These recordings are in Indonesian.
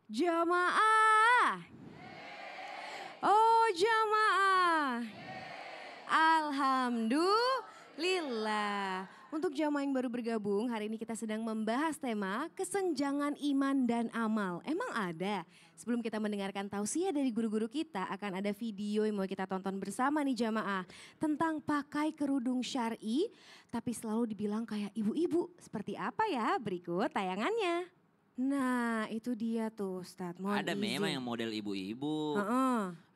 Jamaah. Oh jamaah. Alhamdulillah. Untuk jamaah yang baru bergabung, hari ini kita sedang membahas tema kesenjangan iman dan amal. Emang ada? Sebelum kita mendengarkan tausiah dari guru-guru kita, akan ada video yang mau kita tonton bersama nih jamaah. Tentang pakai kerudung syar'i, tapi selalu dibilang kayak ibu-ibu. Seperti apa ya? Berikut tayangannya. Nah itu dia tuh Ustadz, mohon Ada izin. memang yang model ibu-ibu,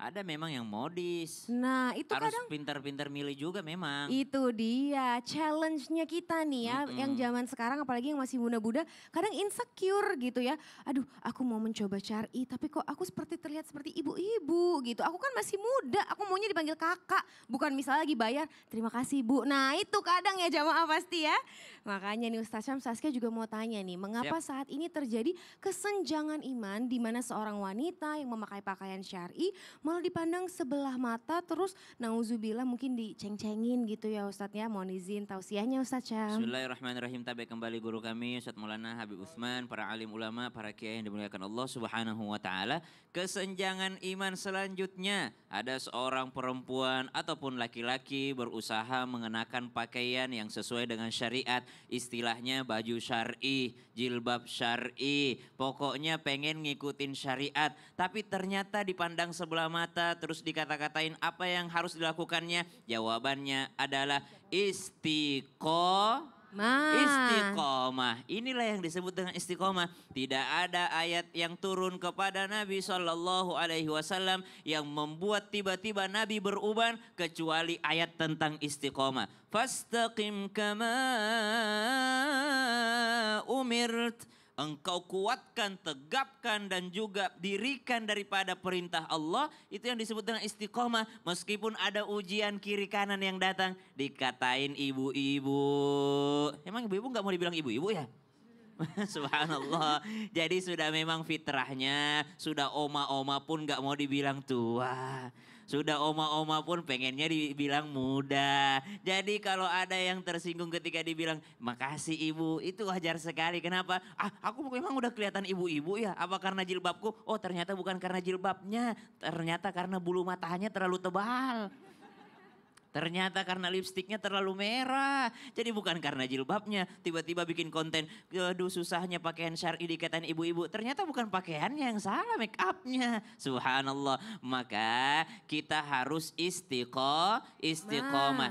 ada memang yang modis. Nah itu Harus kadang pintar-pintar milih juga memang. itu dia challenge-nya kita nih ya, yang zaman sekarang apalagi yang masih muda-muda kadang insecure gitu ya. Aduh aku mau mencoba syar'i tapi kok aku seperti terlihat seperti ibu-ibu gitu. Aku kan masih muda, aku maunya dipanggil kakak. Bukan misalnya lagi bayar, terima kasih Bu. Nah itu kadang ya jamaah pasti ya. Makanya nih Ustaz Syam Saskia juga mau tanya nih, mengapa saat ini terjadi kesenjangan iman di mana seorang wanita yang memakai pakaian syar'i malah dipandang sebelah mata terus nauzubillah mungkin diceng-cengin gitu ya Ustadz ya. Mohon izin tausiahnya Ustadz Syam. Bismillahirrahmanirrahim. Tabik kembali guru kami Ustadz Maulana Habib Utsman, para alim ulama, para kiai yang dimuliakan Allah Subhanahu wa taala. Kesenjangan iman selanjutnya, ada seorang perempuan ataupun laki-laki berusaha mengenakan pakaian yang sesuai dengan syariat. Istilahnya baju syar'i, jilbab syar'i. Pokoknya pengen ngikutin syariat, tapi ternyata dipandang sebelah mata terus dikata-katain apa yang harus dilakukannya. Jawabannya adalah istiqomah. Inilah yang disebut dengan istiqomah. Tidak ada ayat yang turun kepada Nabi SAW yang membuat tiba-tiba Nabi berubah kecuali ayat tentang istiqomah. Fastaqim kama umirt. Engkau kuatkan, tegapkan dan juga dirikan daripada perintah Allah. Itu yang disebut dengan istiqomah. Meskipun ada ujian kiri kanan yang datang, dikatain ibu-ibu. Emang ibu-ibu gak mau dibilang ibu-ibu ya? Subhanallah. Jadi sudah memang fitrahnya, sudah oma-oma pun gak mau dibilang tua. Sudah oma-oma pun pengennya dibilang muda. Jadi kalau ada yang tersinggung ketika dibilang makasih ibu, itu wajar sekali. Kenapa? Aku memang udah kelihatan ibu-ibu ya. Apa karena jilbabku? Oh ternyata bukan karena jilbabnya. Ternyata karena bulu matanya terlalu tebal. Ternyata karena lipstiknya terlalu merah. Jadi bukan karena jilbabnya. Tiba-tiba bikin konten, aduh susahnya pakaian syar'i dikatain ibu-ibu. Ternyata bukan pakaiannya yang salah, make upnya. Subhanallah. Maka kita harus istiqomah.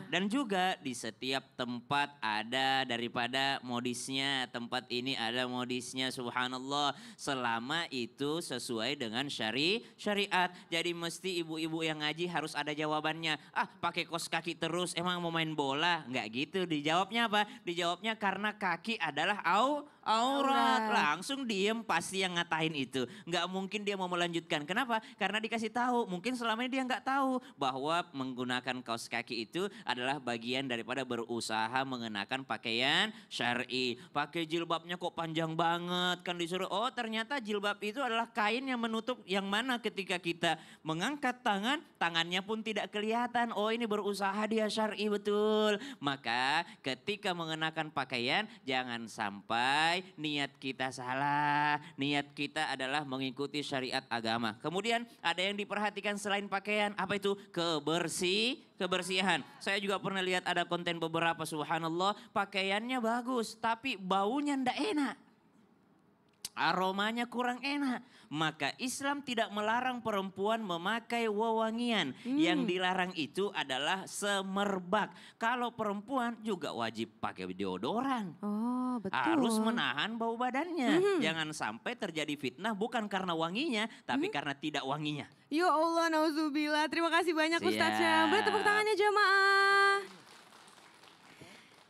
Dan juga di setiap tempat ada daripada modisnya. Tempat ini ada modisnya, subhanallah. Selama itu sesuai dengan syariat. Jadi mesti ibu-ibu yang ngaji harus ada jawabannya. Pakai kos kaki terus emang mau main bola? Enggak gitu. Dijawabnya apa? Dijawabnya karena kaki adalah aurat. Langsung diem pasti yang ngatain itu. Enggak mungkin dia mau melanjutkan. Kenapa? Karena dikasih tahu. Mungkin selama ini dia enggak tahu bahwa menggunakan kaos kaki itu adalah bagian daripada berusaha mengenakan pakaian syar'i. Pakai jilbabnya kok panjang banget kan disuruh. Oh ternyata jilbab itu adalah kain yang menutup yang mana ketika kita mengangkat tangan, tangannya pun tidak kelihatan. Oh ini berusaha dia syar'i betul. Maka ketika mengenakan pakaian jangan sampai niat kita salah. Niat kita adalah mengikuti syariat agama. Kemudian ada yang diperhatikan selain pakaian, apa itu? Kebersihan. Saya juga pernah lihat ada konten beberapa, subhanallah, pakaiannya bagus tapi baunya ndak enak. Aromanya kurang enak. Maka Islam tidak melarang perempuan memakai wewangian. Yang dilarang itu adalah semerbak. Kalau perempuan juga wajib pakai deodoran. Oh betul. Harus menahan bau badannya. Jangan sampai terjadi fitnah bukan karena wanginya, tapi karena tidak wanginya. Ya Allah, nauzubillah. Terima kasih banyak Ustaz Syam. Boleh tepuk tangannya jamaah.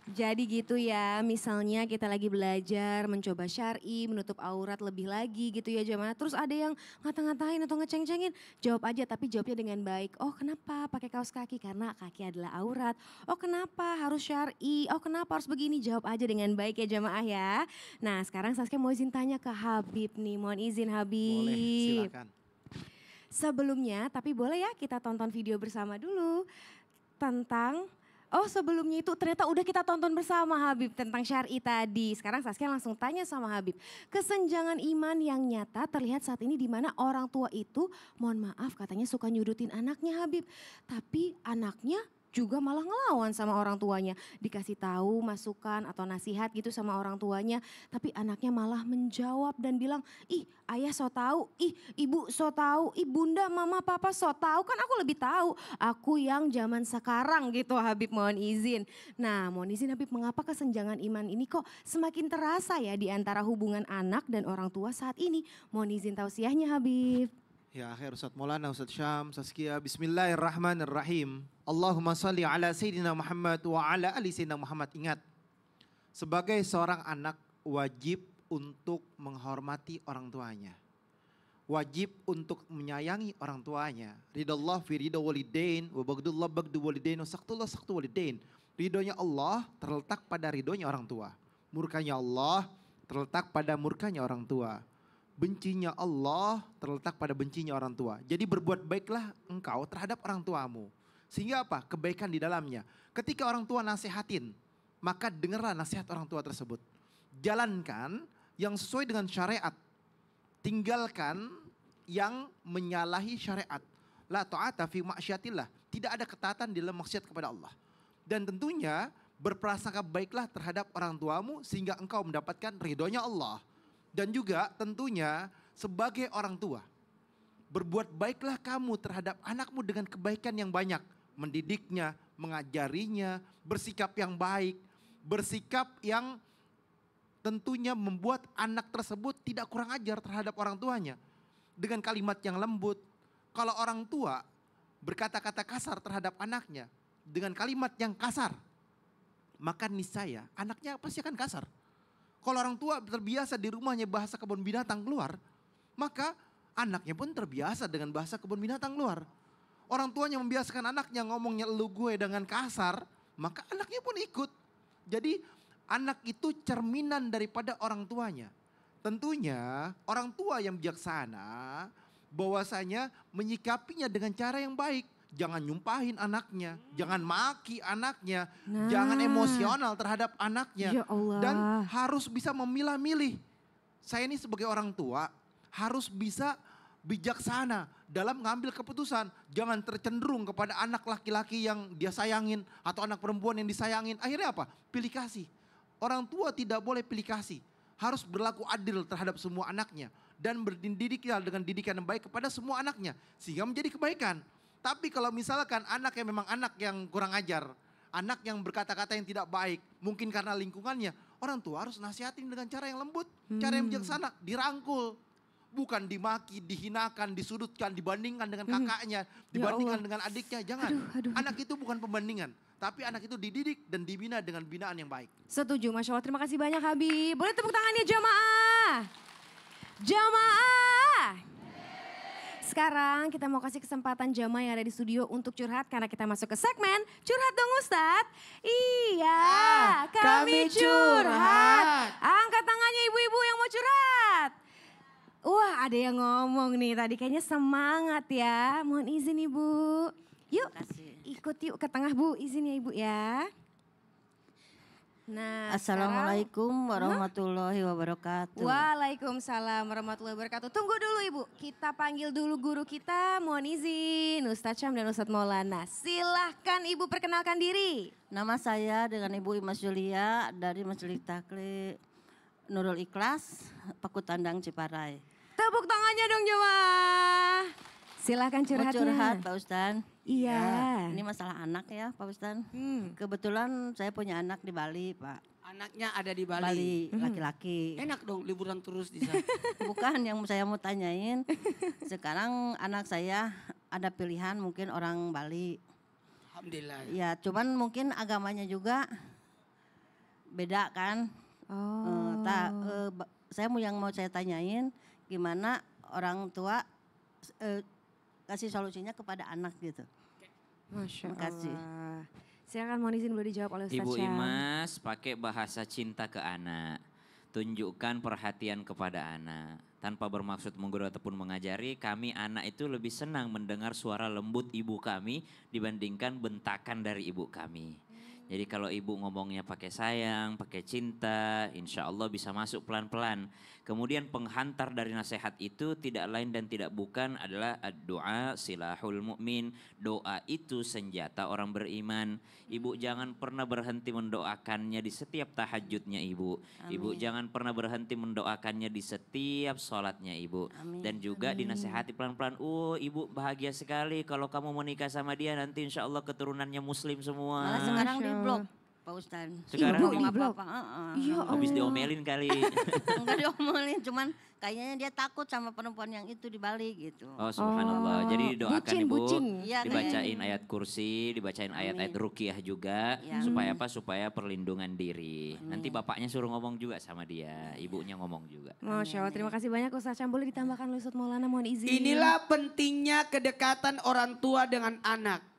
Jadi gitu ya, misalnya kita lagi belajar mencoba syar'i, menutup aurat lebih lagi gitu ya jamaah. Terus ada yang ngata-ngatain atau ngeceng-cengin, jawab aja tapi jawabnya dengan baik. Oh kenapa pakai kaos kaki? Karena kaki adalah aurat. Oh kenapa harus syar'i? Oh kenapa harus begini? Jawab aja dengan baik ya jamaah ya. Nah sekarang Saskia mau izin tanya ke Habib nih, mohon izin Habib. Boleh, silakan. Sebelumnya, tapi boleh ya kita tonton video bersama dulu tentang Oh sebelumnya itu ternyata udah kita tonton bersama Habib tentang syar'i tadi. Sekarang Saskia langsung tanya sama Habib. Kesenjangan iman yang nyata terlihat saat ini di mana orang tua itu mohon maaf katanya suka nyudutin anaknya Habib. Tapi anaknya juga malah ngelawan sama orang tuanya. Dikasih tahu masukan atau nasihat gitu sama orang tuanya. Tapi anaknya malah menjawab dan bilang, ih ayah so tahu, ih ibu so tahu, ih bunda mama papa so tahu. Kan aku lebih tahu, aku yang zaman sekarang gitu Habib mohon izin. Nah mohon izin Habib mengapa kesenjangan iman ini kok semakin terasa ya di antara hubungan anak dan orang tua saat ini. Mohon izin tausiahnya Habib. Ya akhir Ustaz Maulana, Ustaz Syam, Saskia. Bismillahirrahmanirrahim. Allahumma salli ala Sayyidina Muhammad wa ala ali Sayyidina Muhammad. Ingat, sebagai seorang anak wajib untuk menghormati orang tuanya. Wajib untuk menyayangi orang tuanya. Ridallah fi ridha walidain, wa bagdullah bagdu walidain, wa saktullah saktu walidain. Ridhonya Allah terletak pada ridhonya orang tua. Murkanya Allah terletak pada murkanya orang tua. Bencinya Allah terletak pada bencinya orang tua. Jadi berbuat baiklah engkau terhadap orang tuamu. Sehingga apa? Kebaikan di dalamnya. Ketika orang tua nasihatin, maka dengarlah nasihat orang tua tersebut. Jalankan yang sesuai dengan syariat. Tinggalkan yang menyalahi syariat. La ta'ata fi ma'syatillah. Tidak ada ketaatan di dalam maksiat kepada Allah. Dan tentunya berprasangka baiklah terhadap orang tuamu sehingga engkau mendapatkan ridhonya Allah. Dan juga tentunya sebagai orang tua, berbuat baiklah kamu terhadap anakmu dengan kebaikan yang banyak. Mendidiknya, mengajarinya, bersikap yang baik, bersikap yang tentunya membuat anak tersebut tidak kurang ajar terhadap orang tuanya. Dengan kalimat yang lembut, kalau orang tua berkata-kata kasar terhadap anaknya, dengan kalimat yang kasar, maka niscaya anaknya pasti akan kasar. Kalau orang tua terbiasa di rumahnya bahasa kebun binatang keluar, maka anaknya pun terbiasa dengan bahasa kebun binatang keluar. Orang tuanya membiasakan anaknya ngomongnya elu gue dengan kasar, maka anaknya pun ikut. Jadi anak itu cerminan daripada orang tuanya. Tentunya orang tua yang bijaksana bahwasanya menyikapinya dengan cara yang baik. Jangan nyumpahin anaknya, jangan maki anaknya, jangan emosional terhadap anaknya. Ya Allah. Dan harus bisa memilah-milih. Saya ini sebagai orang tua harus bisa bijaksana dalam mengambil keputusan. Jangan tercenderung kepada anak laki-laki yang dia sayangin atau anak perempuan yang disayangin. Akhirnya apa? Pilih kasih. Orang tua tidak boleh pilih kasih. Harus berlaku adil terhadap semua anaknya. Dan berdidiklah dengan didikan yang baik kepada semua anaknya. Sehingga menjadi kebaikan. Tapi kalau misalkan anak yang memang anak yang kurang ajar, anak yang berkata-kata yang tidak baik, mungkin karena lingkungannya, orang tua harus nasihatin dengan cara yang lembut, cara yang bijaksana, dirangkul. Bukan dimaki, dihinakan, disudutkan, dibandingkan dengan kakaknya, dibandingkan dengan adiknya, jangan. Anak itu bukan pembandingan, tapi anak itu dididik dan dibina dengan binaan yang baik. Setuju, Masya Allah. Terima kasih banyak Habib. Boleh tepuk tangannya jamaah. Jamaah. Sekarang kita mau kasih kesempatan jamaah yang ada di studio untuk curhat karena kita masuk ke segmen Curhat Dong Ustadz. Iya, kami curhat. Angkat tangannya ibu-ibu yang mau curhat. Wah ada yang ngomong nih tadi kayaknya semangat ya. Mohon izin ibu. Yuk ikut yuk ke tengah bu, izin ya ibu ya. Nah, Assalamualaikum warahmatullahi wabarakatuh. Waalaikumsalam warahmatullahi wabarakatuh. Tunggu dulu Ibu, kita panggil dulu guru kita, mohon izin Ustadz Syam dan Ustadz Maulana. Silahkan Ibu perkenalkan diri. Nama saya dengan Ibu Imas Julia dari Majelis Taklim Nurul Ikhlas, Pakutandang Ciparai. Tepuk tangannya dong jemaah. Silahkan curhatnya. Mau curhat Pak Ustadz? Iya. Ya, ini masalah anak ya Pak Ustadz. Kebetulan saya punya anak di Bali Pak. Anaknya ada di Bali. Bali laki-laki. Enak dong liburan terus di sana. Bukan yang saya mau tanyain. Sekarang anak saya ada pilihan mungkin orang Bali. Alhamdulillah. Ya cuman mungkin agamanya juga beda kan. Saya mau saya tanyain gimana orang tua kasih solusinya kepada anak gitu. Masya Makasih. Allah. Silakan mohon izin boleh dijawab oleh Ustadz Ibu Syam. Imas pakai bahasa cinta ke anak. Tunjukkan perhatian kepada anak. Tanpa bermaksud menggurui ataupun mengajari, kami anak itu lebih senang mendengar suara lembut ibu kami dibandingkan bentakan dari ibu kami. Jadi kalau ibu ngomongnya pakai sayang, pakai cinta, insya Allah bisa masuk pelan-pelan. Kemudian penghantar dari nasihat itu tidak lain dan tidak bukan adalah doa silahul mukmin. Doa itu senjata orang beriman. Ibu jangan pernah berhenti mendoakannya di setiap tahajudnya ibu. Ibu jangan pernah berhenti mendoakannya di setiap sholatnya ibu. Amin. Dan juga dinasehati pelan-pelan. Ibu bahagia sekali kalau kamu mau nikah sama dia nanti insya Allah keturunannya muslim semua. Malah sekarang Masya di Allah. blok Pak Ustadz. Sekarang Ngomong di blok? apa-apa, Iya, Habis Allah. diomelin kali. Enggak diomelin, cuman kayaknya dia takut sama perempuan yang itu di Bali gitu. Oh subhanallah. Jadi doakan ibu. Bucin. Iya, Dibacain ayat kursi, dibacain ayat-ayat ruqyah juga. Ya. Supaya apa? Supaya perlindungan diri. Nanti bapaknya suruh ngomong juga sama dia. Ibunya ngomong juga. Masya Allah, terima kasih banyak Ustaz Syam. Boleh ditambahkan oleh Ustaz Maulana, mohon izin. Inilah pentingnya kedekatan orang tua dengan anak.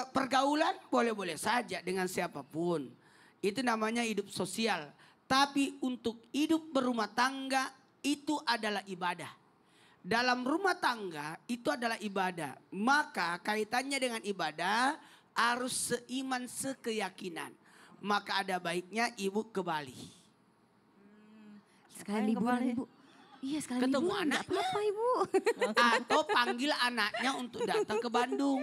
Pergaulan boleh-boleh saja dengan siapapun. Itu namanya hidup sosial. Tapi untuk hidup berumah tangga itu adalah ibadah. Dalam rumah tangga itu adalah ibadah. Maka kaitannya dengan ibadah harus seiman sekeyakinan. Maka ada baiknya ibu ke Bali. Sekali liburan Ibu. Iya sekali Ketemu liburan, nggak anaknya. apa-apa Ibu. Atau panggil anaknya untuk datang ke Bandung.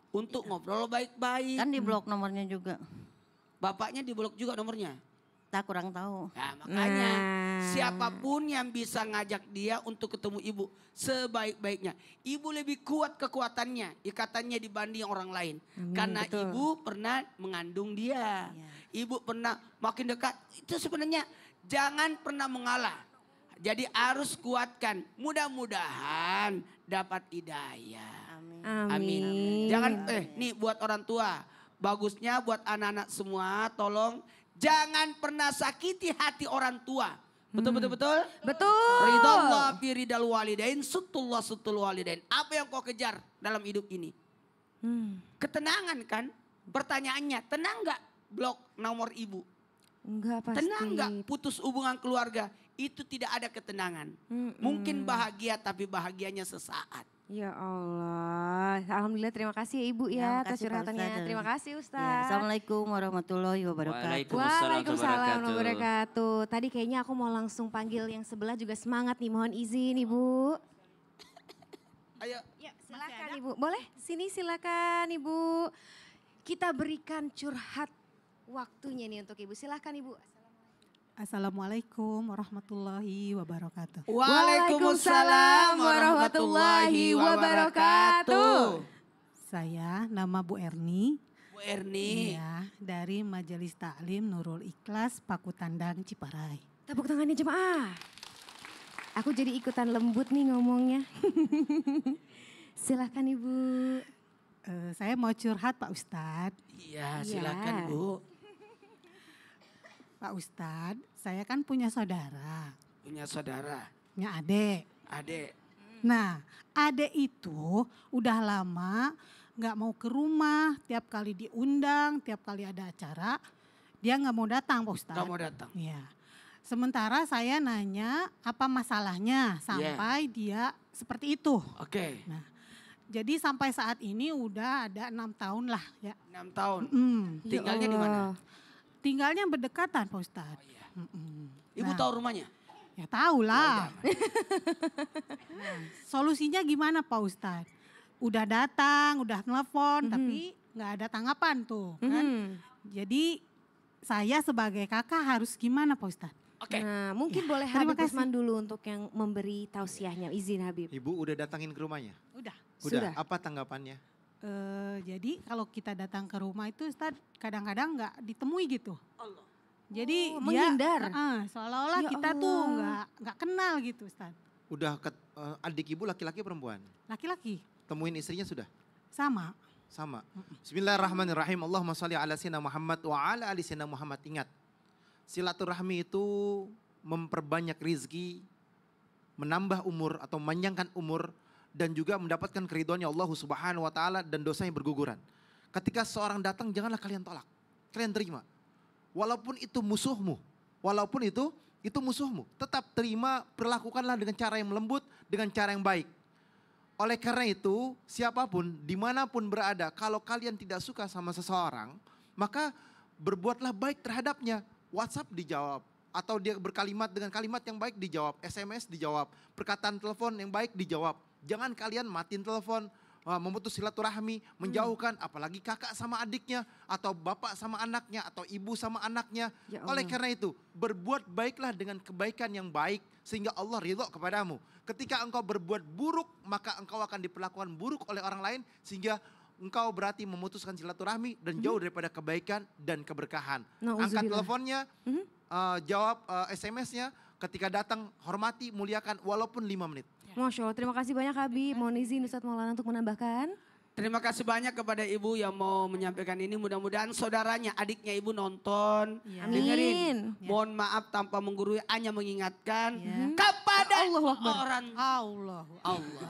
Untuk ngobrol baik-baik. Kan di blok nomornya juga. Bapaknya di blok juga nomornya. Tak kurang tahu. Nah makanya Nah. siapapun yang bisa ngajak dia untuk ketemu ibu sebaik-baiknya. Ibu lebih kuat kekuatannya, ikatannya dibanding orang lain. Karena betul. ibu pernah mengandung dia. Iya. Ibu pernah makin dekat. Itu sebenarnya jangan pernah mengalah. Jadi harus kuatkan. Mudah-mudahan dapat hidayah. Amin. Amin. Jangan nih buat orang tua. Bagusnya buat anak-anak semua tolong jangan pernah sakiti hati orang tua. Betul betul betul? Betul. Ridallah fi ridal walidain sutullah sutul walidain. Apa yang kau kejar dalam hidup ini? Ketenangan kan? Pertanyaannya, tenang nggak blok nomor ibu? Enggak pasti. Tenang nggak putus hubungan keluarga? Itu tidak ada ketenangan. Mungkin bahagia tapi bahagianya sesaat. Ya Allah. Alhamdulillah, terima kasih ya Ibu Ya, ya atas makasih, Pak curhatannya. Ustaz. Terima kasih Ya, Ustaz. Assalamualaikum warahmatullahi wabarakatuh. Waalaikumsalam Waalaikumsalam warahmatullahi wabarakatuh. Tadi kayaknya aku mau langsung panggil yang sebelah juga semangat nih. Mohon izin Ibu. Ayo. Ya, silakan Ibu. Boleh? Sini silakan Ibu. Kita berikan curhat waktunya nih untuk Ibu. Silakan Ibu. Assalamualaikum warahmatullahi wabarakatuh. Waalaikumsalam warahmatullahi wabarakatuh. Saya nama Bu Erni, Bu Erni. ya, dari Majelis Taklim Nurul Ikhlas Pakutandang Ciparai. Tepuk tangannya jemaah. Aku jadi ikutan lembut nih ngomongnya. Silakan Ibu. Saya mau curhat Pak Ustadz. Iya silakan Bu. Pak Ustadz, saya kan punya saudara, Punya saudara, punya adik. adik. Nah, adik itu udah lama nggak mau ke rumah, tiap kali diundang, tiap kali ada acara, dia nggak mau datang Pak Ustadz. Kamu datang. Iya. Sementara saya nanya apa masalahnya sampai dia seperti itu. Oke, Nah, jadi sampai saat ini udah ada 6 tahun lah ya. 6 tahun. Tinggalnya di mana? Tinggalnya berdekatan Pak Ustadz. Oh, iya. Nah, Ibu tahu rumahnya? Ya tahu lah. Nah, solusinya gimana Pak Ustadz? Udah datang, udah telepon, tapi nggak ada tanggapan tuh kan. Jadi saya sebagai kakak harus gimana Pak Ustadz? Oke. Nah, mungkin boleh terima Habib kasih. Usman dulu untuk yang memberi tausiahnya. Izin Habib. Ibu udah datangin ke rumahnya? Udah. Sudah. Apa tanggapannya? Jadi kalau kita datang ke rumah itu Ustadz kadang-kadang nggak ditemui gitu. Allah. Jadi Oh, dia menghindar. seolah-olah Ya kita tuh Allah. nggak kenal gitu Ustadz. Udah adik ibu laki-laki perempuan? Laki-laki Temuin istrinya sudah? sama. Sama. Bismillahirrahmanirrahim. Allahumma sholli ala sayyidina Muhammad wa ala ali sayyidina Muhammad. Ingat, silaturahmi itu memperbanyak rizki, menambah umur atau memanjangkan umur, dan juga mendapatkan keridhoannya Allah Subhanahu wa taala dan dosanya berguguran. Ketika seorang datang janganlah kalian tolak. Kalian terima. Walaupun itu musuhmu, walaupun itu musuhmu, tetap terima, perlakukanlah dengan cara yang lembut, dengan cara yang baik. Oleh karena itu, siapapun, dimanapun berada, kalau kalian tidak suka sama seseorang, maka berbuatlah baik terhadapnya. WhatsApp dijawab. Atau dia berkalimat dengan kalimat yang baik dijawab. SMS dijawab. Perkataan telepon yang baik dijawab. Jangan kalian matiin telepon. Memutus silaturahmi, menjauhkan, apalagi kakak sama adiknya, atau bapak sama anaknya, atau ibu sama anaknya. Ya Oleh Allah. karena itu, berbuat baiklah dengan kebaikan yang baik, sehingga Allah ridho kepadamu. Ketika engkau berbuat buruk, maka engkau akan diperlakukan buruk oleh orang lain, sehingga engkau berarti memutuskan silaturahmi dan jauh daripada kebaikan dan keberkahan. Angkat Nauzubillah. teleponnya, jawab SMS-nya, ketika datang hormati, muliakan walaupun 5 menit. Masya Allah, terima kasih banyak Habib. Mohon izin Ustadz Maulana untuk menambahkan. Terima kasih banyak kepada ibu yang mau menyampaikan ini. Mudah-mudahan saudaranya, adiknya ibu nonton, Ya. dengerin. Amin. Mohon maaf tanpa menggurui, hanya mengingatkan Ya. kepada Allahu Akbar. orang Allah. Allah.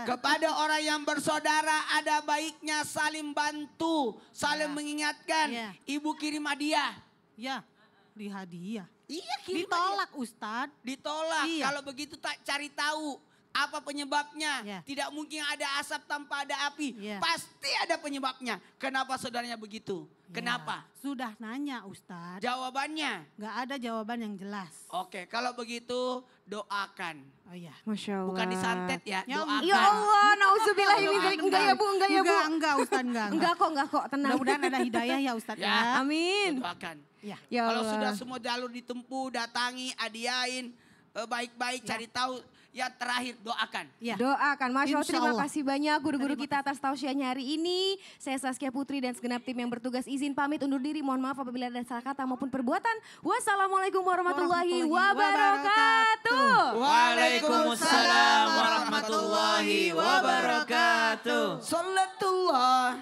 Kepada orang yang bersaudara ada baiknya saling bantu, saling Ya. mengingatkan. Ya. Ibu kirim hadiah. Ya, di hadiah. Iya kirim Ditolak Ustadz. Ditolak. Iya. Kalau begitu tak cari tahu apa penyebabnya. Ya. Tidak mungkin ada asap tanpa ada api. Ya. Pasti ada penyebabnya. Kenapa saudaranya begitu? Ya, Kenapa? Sudah nanya Ustadz. Jawabannya. Gak ada jawaban yang jelas. Oke, kalau begitu doakan. Oh iya. Masya Allah. Bukan disantet ya, Ya, doakan. Ya Allah, nauzubillah min dzalik. Enggak ya Bu, enggak ya Bu. Enggak Ustadz, enggak. Enggak kok, tenang. Mudah-mudahan ada hidayah ya Ustadz Ya. ya. Amin. Doakan. Ya. Ya Kalau Allah. sudah semua jalur ditempuh, datangi, hadiahin, baik-baik, cari tahu. Yang terakhir doakan. Ya. Doakan, Masya Allah, Insya terima Allah. kasih banyak guru-guru Terima kita atas tausiahnya hari ini. Saya Saskia Putri dan segenap tim yang bertugas izin pamit undur diri. Mohon maaf apabila ada salah kata maupun perbuatan. Wassalamualaikum warahmatullahi wabarakatuh. Waalaikumsalam warahmatullahi wabarakatuh. Salatullah.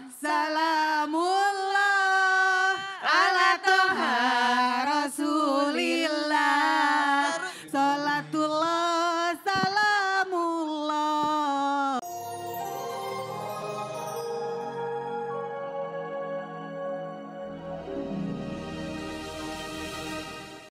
Salamullah ala toha rasul